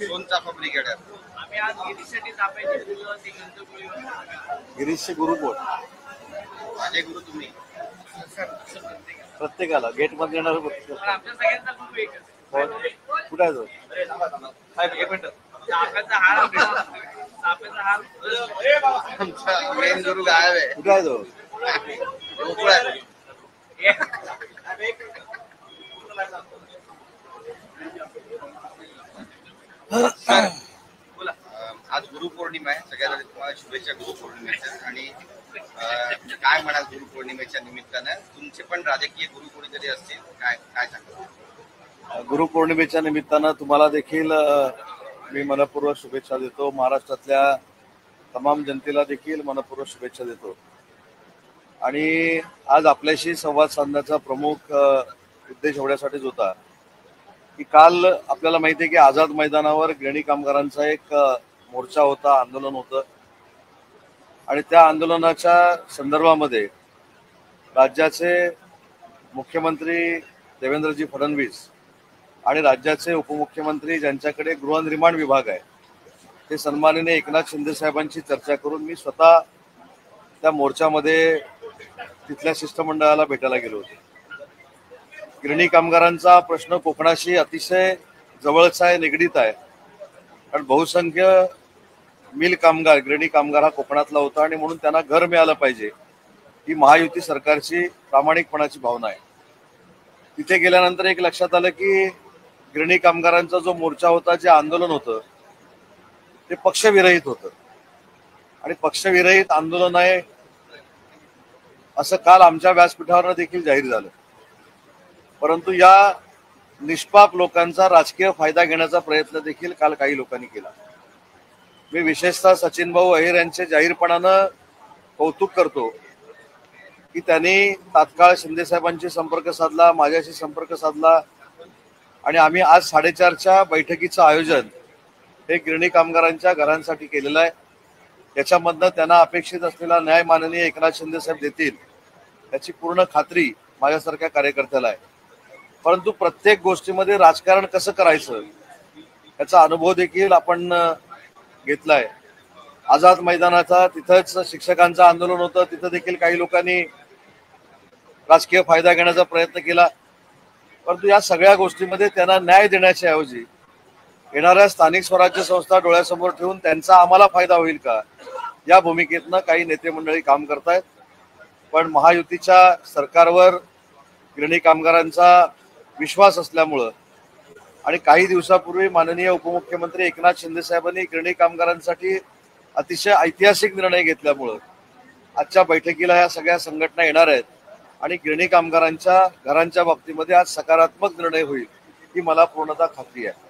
सोनचाफा brigade आहे. आम्ही आज गिरीशसाठी तापायची फुलं ते गिरीशचे गुरु कोण? माझे गुरु तुम्ही. प्रत्येकाला गेट मध्ये येणार आमच्या सगळ्यांचा गुरु एकच. कुठे आहे तो? एक मिनिट. चाफ्याचा हार चाफ्याचा हार आमचा मेन गुरु गायब आहे. कुठे आहे तो? गोकुळ आहे. आज गुरुपौर्णिमा आहे. सगळ्यांना तुम्हाला शुभेच्छा गुरुपौर्णिमेच्या. आणि काय म्हणाल गुरुपौर्णिमेच्या निमित्तानं? तुमचे पण राजकीय गुरु कोणीतरी असतील, काय काय सांगा? गुरुपौर्णिमेच्या निमित्तानं तुम्हाला देखील मी मनपूर्वक शुभेच्छा देतो. महाराष्ट्रातल्या तमाम जनतेला देखील मनपूर्वक शुभेच्छा देतो. आणि आज आपल्याशी संवाद साधण्याचा प्रमुख उद्देश एवढ्यासाठीच होता की काल आपल्याला माहिती आहे की आझाद मैदानावर गिरणी कामगारांचा एक मोर्चा होता, आंदोलन होतं. आणि त्या आंदोलनाच्या संदर्भामध्ये राज्याचे मुख्यमंत्री देवेंद्रजी फडणवीस आणि राज्याचे उपमुख्यमंत्री ज्यांच्याकडे गृहनिर्माण विभाग आहे ते सन्माननीय एकनाथ शिंदे साहेबांची चर्चा करून मी स्वतः त्या मोर्चामध्ये तिथल्या शिष्टमंडळाला भेटायला गेलो होतो. गिरणी कामगारांचा प्रश्न कोकणाशी अतिशय जवळचा आहे, निगडीत आहे. कारण बहुसंख्य मिल कामगार, गिरणी कामगार हा कोकणातला होता आणि म्हणून त्यांना घर मिळालं पाहिजे ही महायुती सरकारची प्रामाणिकपणाची भावना आहे. तिथे गेल्यानंतर एक लक्षात आलं की गिरणी कामगारांचा जो मोर्चा होता, जे आंदोलन होतं ते पक्षविरहित होतं. आणि पक्षविरहित आंदोलन आहे असं काल आमच्या व्यासपीठावर देखील जाहीर झालं. परंतु या निष्पाप लोकांचा राजकीय फायदा घेण्याचा प्रयत्न देखील काल काही लोकांनी केला. मी विशेषतः सचिन भाऊ अहिर यांचे जाहीरपणानं कौतुक करतो की त्यांनी तात्काळ शिंदे साहेबांशी संपर्क साधला, माझ्याशी संपर्क साधला आणि आम्ही आज 4:30च्या बैठकीचं आयोजन हे गिरणी कामगारांच्या घरांसाठी केलेलं आहे. याच्यामधनं त्यांना अपेक्षित असलेला न्याय माननीय एकनाथ शिंदे साहेब देतील याची पूर्ण खात्री माझ्यासारख्या कार्यकर्त्याला आहे. परंतु प्रत्येक गोष्टीमध्ये राजकारण कसं करायचं याचा अनुभव देखील आपण घेतलाय. आझाद मैदानाचा तिथंच शिक्षकांचं आंदोलन होतं, तिथं देखील काही लोकांनी राजकीय फायदा घेण्याचा प्रयत्न केला. परंतु या सगळ्या गोष्टीमध्ये त्यांना न्याय देण्याच्या ऐवजी येणाऱ्या स्थानिक स्वराज्य संस्था डोळ्यासमोर ठेवून त्यांचा आम्हाला फायदा होईल का या भूमिकेतनं काही नेते मंडळी काम करतायत. पण महायुतीच्या सरकारवर गिरणी कामगारांचा विश्वास असल्यामुळं आणि काही दिवसापूर्वी माननीय उपमुख्यमंत्री एकनाथ शिंदे साहेबांनी गिरणी कामगारांसाठी अतिशय ऐतिहासिक निर्णय घेतल्यामुळं आजच्या बैठकीला या सगळ्या संघटना येणार आहेत आणि गिरणी कामगारांच्या घरांच्या बाबतीमध्ये आज सकारात्मक निर्णय होईल ही मला पूर्णतः खात्री आहे.